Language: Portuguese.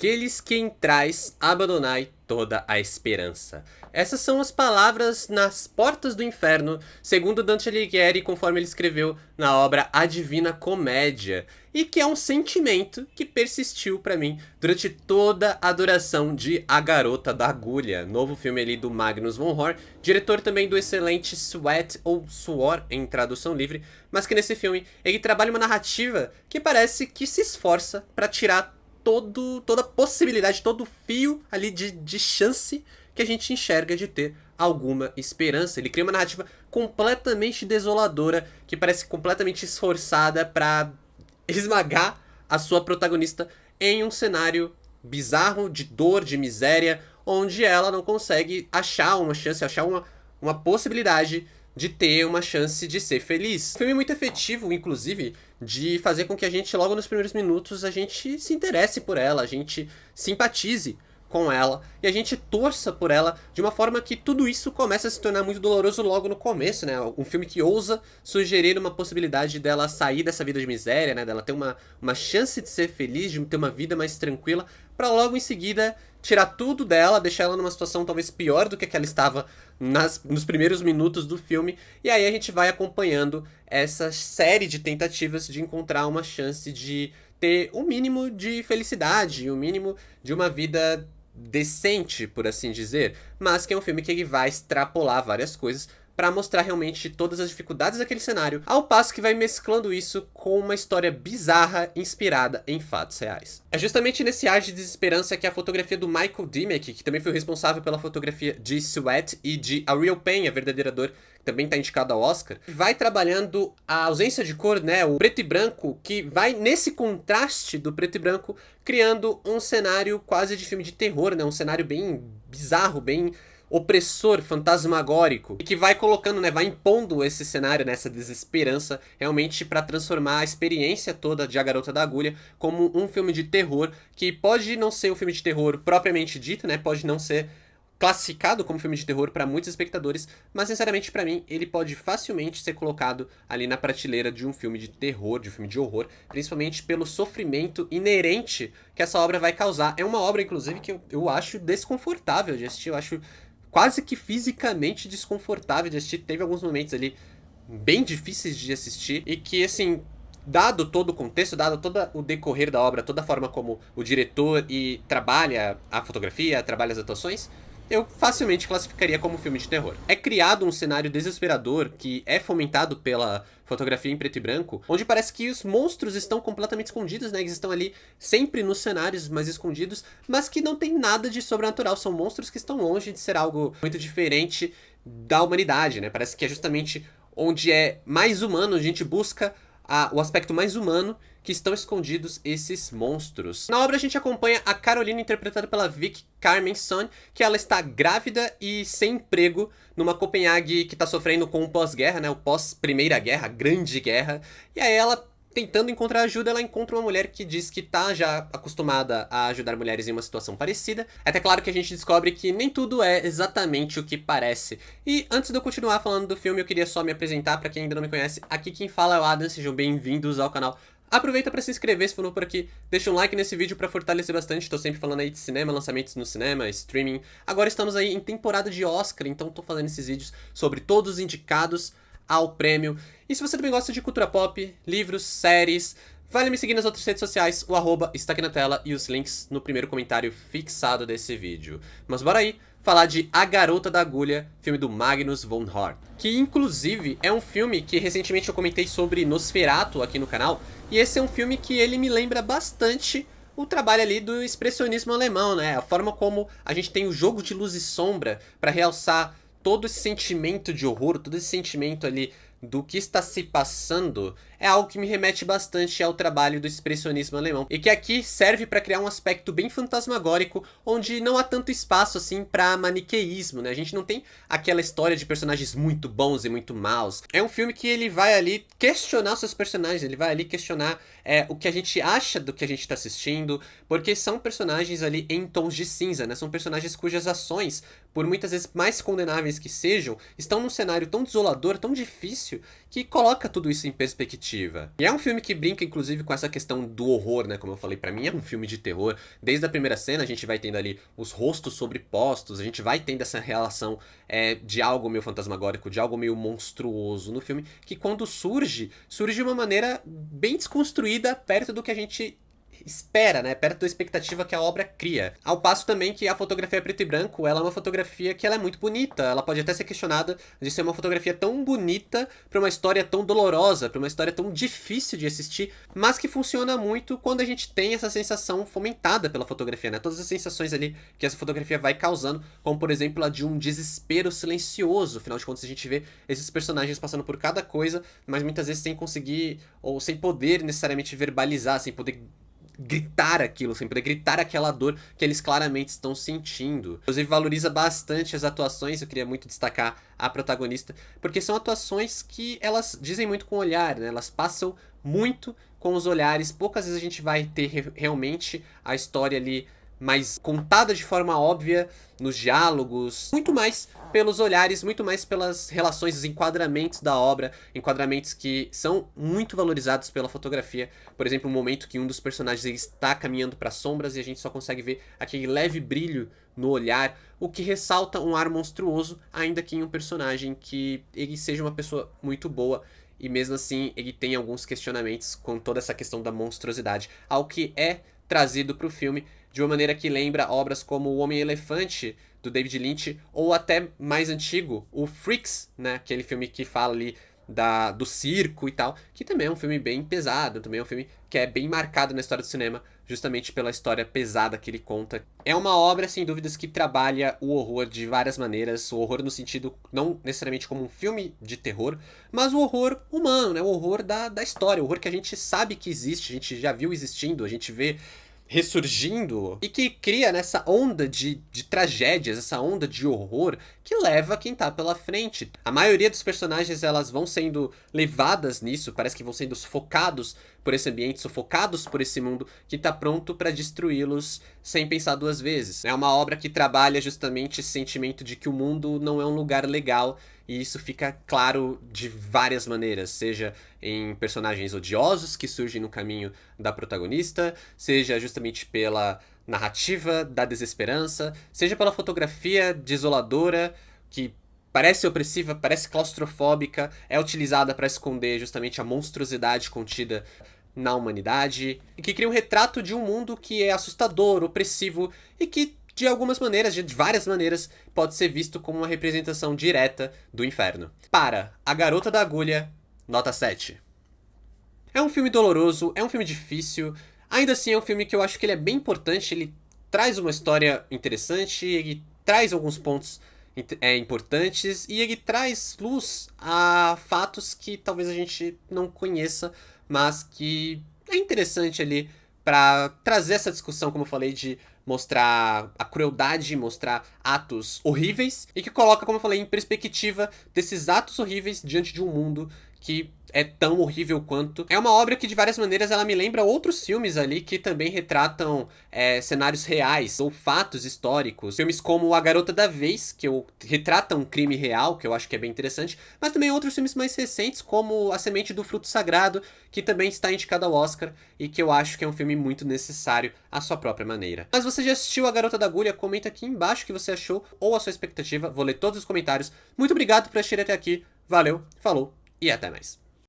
Aqueles que em trás abandonai toda a esperança. Essas são as palavras nas portas do inferno, segundo Dante Alighieri, conforme ele escreveu na obra A Divina Comédia, e que é um sentimento que persistiu pra mim durante toda a duração de A Garota da Agulha, novo filme ali do Magnus von Horn, diretor também do excelente Sweat ou Suor em tradução livre, mas que nesse filme ele trabalha uma narrativa que parece que se esforça pra tirar toda a possibilidade, todo o fio ali de chance que a gente enxerga de ter alguma esperança. Ele cria uma narrativa completamente desoladora, que parece completamente esforçada pra esmagar a sua protagonista em um cenário bizarro, de dor, de miséria, onde ela não consegue achar uma chance, achar uma possibilidade de ter uma chance de ser feliz. Um filme muito efetivo, inclusive, de fazer com que a gente, logo nos primeiros minutos, a gente se interesse por ela, a gente simpatize com ela e a gente torça por ela de uma forma que tudo isso começa a se tornar muito doloroso logo no começo, né? Um filme que ousa sugerir uma possibilidade dela sair dessa vida de miséria, né? Dela ter uma chance de ser feliz, de ter uma vida mais tranquila, pra logo em seguida tirar tudo dela, deixar ela numa situação talvez pior do que ela estava nos primeiros minutos do filme, e aí a gente vai acompanhando essa série de tentativas de encontrar uma chance de ter o mínimo de felicidade, o mínimo de uma vida decente, por assim dizer, mas que é um filme que ele vai extrapolar várias coisas para mostrar realmente todas as dificuldades daquele cenário, ao passo que vai mesclando isso com uma história bizarra inspirada em fatos reais. É justamente nesse ar de desesperança que a fotografia do Michael Dimock, que também foi responsável pela fotografia de Sweat e de A Real Pain, A Verdadeira Dor, que também está indicado ao Oscar, vai trabalhando a ausência de cor, né, o preto e branco, que vai nesse contraste do preto e branco, criando um cenário quase de filme de terror, né, um cenário bem bizarro, bem opressor, fantasmagórico, e que vai colocando, né, vai impondo esse cenário, nessa desesperança, realmente para transformar a experiência toda de A Garota da Agulha como um filme de terror, que pode não ser um filme de terror propriamente dito, né, pode não ser classificado como filme de terror para muitos espectadores, mas sinceramente para mim ele pode facilmente ser colocado ali na prateleira de um filme de terror, de um filme de horror, principalmente pelo sofrimento inerente que essa obra vai causar. É uma obra, inclusive, que eu acho desconfortável de assistir, eu acho quase que fisicamente desconfortável de assistir. Teve alguns momentos ali bem difíceis de assistir e que, assim, dado todo o contexto, dado todo o decorrer da obra, toda a forma como o diretor trabalha a fotografia, trabalha as atuações, eu facilmente classificaria como filme de terror. É criado um cenário desesperador que é fomentado pela fotografia em preto e branco, onde parece que os monstros estão completamente escondidos, né? Eles estão ali sempre nos cenários mais escondidos, mas que não tem nada de sobrenatural. São monstros que estão longe de ser algo muito diferente da humanidade, né? Parece que é justamente onde é mais humano, a gente busca o aspecto mais humano, que estão escondidos esses monstros. Na obra a gente acompanha a Carolina, interpretada pela Vic Carmenson, que ela está grávida e sem emprego numa Copenhague que está sofrendo com o pós-guerra, né, o pós-primeira guerra, grande guerra, e aí ela, tentando encontrar ajuda, ela encontra uma mulher que diz que tá já acostumada a ajudar mulheres em uma situação parecida. É até claro que a gente descobre que nem tudo é exatamente o que parece. E antes de eu continuar falando do filme, eu queria só me apresentar para quem ainda não me conhece. Aqui quem fala é o Adam, sejam bem-vindos ao canal. Aproveita para se inscrever se for novo por aqui, deixa um like nesse vídeo para fortalecer bastante, tô sempre falando aí de cinema, lançamentos no cinema, streaming. Agora estamos aí em temporada de Oscar, então tô fazendo esses vídeos sobre todos os indicados ao prêmio. E se você também gosta de cultura pop, livros, séries, vale me seguir nas outras redes sociais, o arroba está aqui na tela e os links no primeiro comentário fixado desse vídeo. Mas bora aí falar de A Garota da Agulha, filme do Magnus von Horn, que inclusive é um filme que recentemente eu comentei sobre Nosferatu aqui no canal, e esse é um filme que ele me lembra bastante o trabalho ali do expressionismo alemão, né? A forma como a gente tem o jogo de luz e sombra para realçar todo esse sentimento de horror, todo esse sentimento ali do que está se passando, é algo que me remete bastante ao trabalho do expressionismo alemão, e que aqui serve para criar um aspecto bem fantasmagórico, onde não há tanto espaço assim para maniqueísmo, né? A gente não tem aquela história de personagens muito bons e muito maus. É um filme que ele vai ali questionar seus personagens, ele vai ali questionar o que a gente acha do que a gente está assistindo, porque são personagens ali em tons de cinza, né? São personagens cujas ações, por muitas vezes mais condenáveis que sejam, estão num cenário tão desolador, tão difícil, que coloca tudo isso em perspectiva. perspectiva. E é um filme que brinca, inclusive, com essa questão do horror, né? Como eu falei, pra mim é um filme de terror. Desde a primeira cena, a gente vai tendo ali os rostos sobrepostos, a gente vai tendo essa relação de algo meio fantasmagórico, de algo meio monstruoso no filme, que quando surge de uma maneira bem desconstruída, perto do que a gente espera, né? Perto da expectativa que a obra cria. Ao passo também que a fotografia preto e branco, ela é uma fotografia que ela é muito bonita. Ela pode até ser questionada de ser uma fotografia tão bonita pra uma história tão dolorosa, pra uma história tão difícil de assistir, mas que funciona muito quando a gente tem essa sensação fomentada pela fotografia, né? Todas as sensações ali que essa fotografia vai causando, como por exemplo a de um desespero silencioso. Afinal de contas, a gente vê esses personagens passando por cada coisa, mas muitas vezes sem conseguir ou sem poder necessariamente verbalizar, sem poder gritar aquilo, sem poder gritar aquela dor que eles claramente estão sentindo. Inclusive valoriza bastante as atuações, eu queria muito destacar a protagonista, porque são atuações que elas dizem muito com o olhar, né? Elas passam muito com os olhares, poucas vezes a gente vai ter realmente a história ali mais contada de forma óbvia nos diálogos, muito mais pelos olhares, muito mais pelas relações, os enquadramentos da obra, enquadramentos que são muito valorizados pela fotografia. Por exemplo, o momento que um dos personagens está caminhando para sombras e a gente só consegue ver aquele leve brilho no olhar, o que ressalta um ar monstruoso, ainda que em um personagem que ele seja uma pessoa muito boa. E mesmo assim, ele tem alguns questionamentos com toda essa questão da monstruosidade, ao que é trazido para o filme de uma maneira que lembra obras como O Homem-Elefante, do David Lynch, ou até mais antigo, o Freaks, né? Aquele filme que fala ali do circo e tal, que também é um filme bem pesado, também é um filme que é bem marcado na história do cinema, justamente pela história pesada que ele conta. É uma obra, sem dúvidas, que trabalha o horror de várias maneiras, o horror no sentido, não necessariamente como um filme de terror, mas o horror humano, né? O horror da história, o horror que a gente sabe que existe, a gente já viu existindo, a gente vê ressurgindo e que cria nessa onda de tragédias, essa onda de horror que leva quem tá pela frente. A maioria dos personagens elas vão sendo levadas nisso, parece que vão sendo sufocados por esse ambiente, sufocados por esse mundo que tá pronto pra destruí-los sem pensar duas vezes. É uma obra que trabalha justamente esse sentimento de que o mundo não é um lugar legal. E isso fica claro de várias maneiras, seja em personagens odiosos que surgem no caminho da protagonista, seja justamente pela narrativa da desesperança, seja pela fotografia desoladora que parece opressiva, parece claustrofóbica, é utilizada para esconder justamente a monstruosidade contida na humanidade, e que cria um retrato de um mundo que é assustador, opressivo e que de algumas maneiras, de várias maneiras, pode ser visto como uma representação direta do inferno. Para A Garota da Agulha, nota 7. É um filme doloroso, é um filme difícil, ainda assim é um filme que eu acho que ele é bem importante, ele traz uma história interessante, ele traz alguns pontos importantes e ele traz luz a fatos que talvez a gente não conheça, mas que é interessante ali para trazer essa discussão, como eu falei, de mostrar a crueldade, mostrar atos horríveis e que coloca, como eu falei, em perspectiva desses atos horríveis diante de um mundo que é tão horrível quanto. É uma obra que, de várias maneiras, ela me lembra outros filmes ali que também retratam cenários reais ou fatos históricos. Filmes como A Garota da Vez, que retrata um crime real, que eu acho que é bem interessante, mas também outros filmes mais recentes, como A Semente do Fruto Sagrado, que também está indicado ao Oscar e que eu acho que é um filme muito necessário à sua própria maneira. Mas você já assistiu A Garota da Agulha? Comenta aqui embaixo o que você achou ou a sua expectativa. Vou ler todos os comentários. Muito obrigado por assistir até aqui. Valeu, falou e até mais.